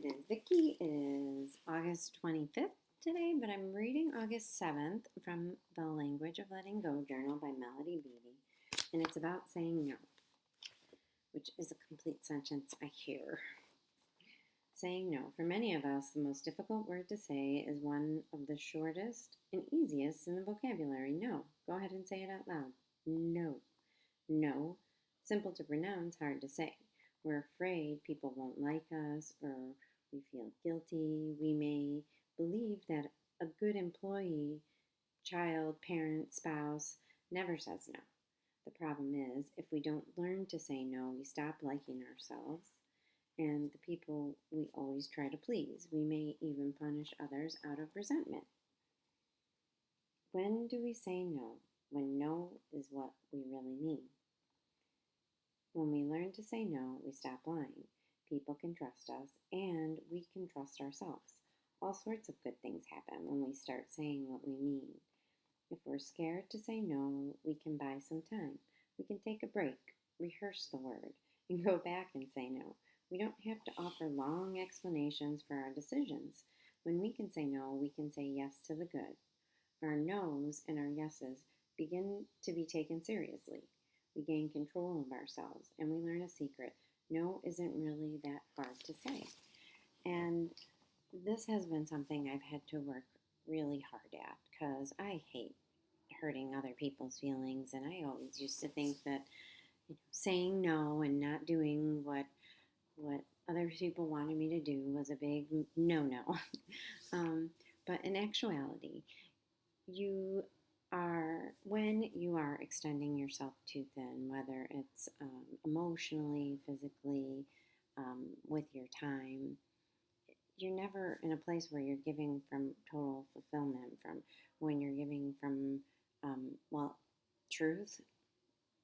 it is Vicky. It is August 25th today, but I'm reading August 7th from The Language of Letting Go journal by Melody Beattie, and it's about saying no, which is a complete sentence I hear. Saying no. For many of us, the most difficult word to say is one of the shortest and easiest in the vocabulary. No. Go ahead and say it out loud. No. No. Simple to pronounce, hard to say. We're afraid people won't like us, or we feel guilty. We may believe that a good employee, child, parent, spouse never says no. The problem is, if we don't learn to say no, we stop liking ourselves and the people we always try to please. We may even punish others out of resentment. When do we say no? When no is what we really mean. When we learn to say no, we stop lying. People can trust us, and we can trust ourselves. All sorts of good things happen when we start saying what we mean. If we're scared to say no, we can buy some time. We can take a break, rehearse the word, and go back and say no. We don't have to offer long explanations for our decisions. When we can say no, we can say yes to the good. Our no's and our yeses begin to be taken seriously. We gain control of ourselves and we learn a secret. No isn't really that hard to say. And this has been something I've had to work really hard at because I hate hurting other people's feelings. And I always used to think that saying no and not doing what other people wanted me to do was a big no. um, but in actuality, you when you are extending yourself too thin, whether it's emotionally, physically, with your time, you're never in a place where you're giving from total fulfillment, from when you're giving from, well, truth,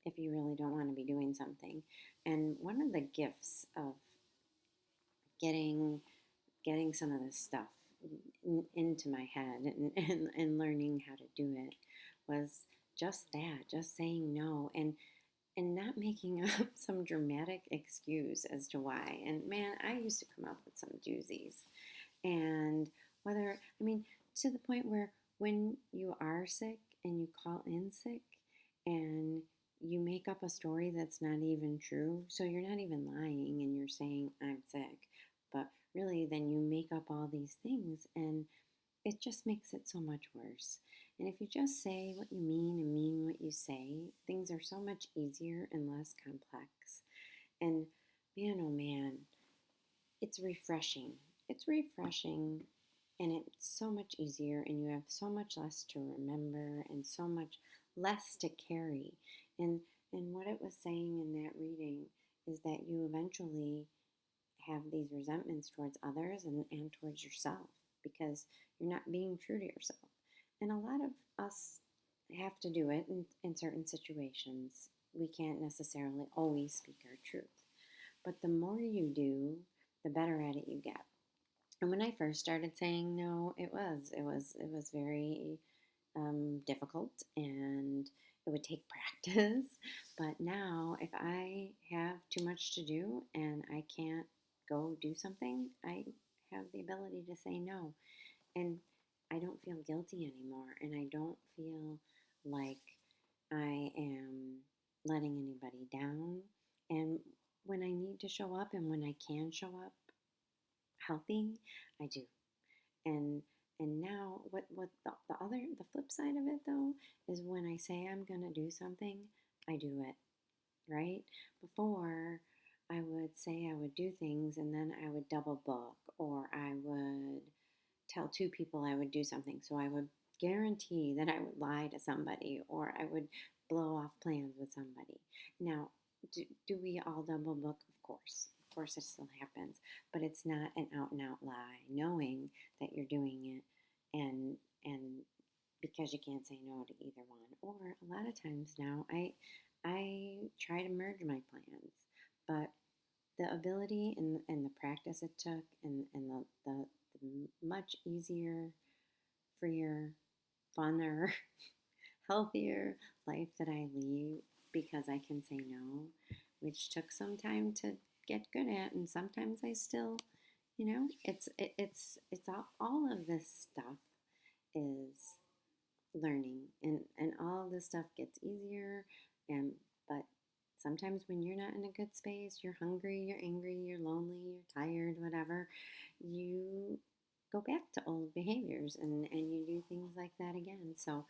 if you really don't want to be doing something. And one of the gifts of getting getting some of this stuff into my head and learning how to do it was just that, just saying no and not making up some dramatic excuse as to why. And man, I used to come up with some doozies. And to the point where when you are sick and you call in sick and you make up a story that's not even true, so you're not even lying and you're saying, I'm sick, but really then you make up all these things and it just makes it so much worse. And if you just say what you mean and mean what you say, things are so much easier and less complex. And man, oh man, it's refreshing. It's refreshing and it's so much easier and you have so much less to remember and so much less to carry. And what it was saying in that reading is that you eventually have these resentments towards others and towards yourself because you're not being true to yourself. And a lot of us have to do it in certain situations. We can't necessarily always speak our truth. But the more you do, the better at it you get. And when I first started saying no, it was very difficult and it would take practice. But now, if I have too much to do and I can't go do something, I have the ability to say no. And I don't feel guilty anymore. And I don't feel like I am letting anybody down. And when I need to show up and when I can show up healthy, I do. And and now what the flip side of it though is when I say I'm gonna do something, I do it, right? Before I would say I would do things and then I would double book or I would tell two people I would do something. So I would guarantee that I would lie to somebody or I would blow off plans with somebody. Now, do we all double book? Of course. Of course, it still happens, but it's not an out and out lie. Knowing that you're doing it, and because you can't say no to either one. Or a lot of times now, I try to merge my plans, but the ability and the practice it took, and the much easier, freer, funner, healthier life that I lead because I can say no, which took some time to get good at, and sometimes I still, It's all of this stuff is learning, and all this stuff gets easier, and but sometimes when you're not in a good space, you're hungry, you're angry, you're lonely, you're tired, whatever, you go back to old behaviors, and you do things like that again. So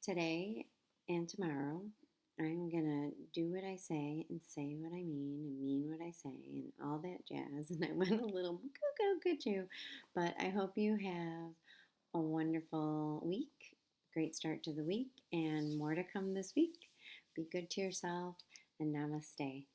today and tomorrow, I'm gonna do what I say what I mean what I say and all that jazz. And I went a little cuckoo, but I hope you have a wonderful week. Great start to the week, and more to come this week. Be good to yourself, and namaste.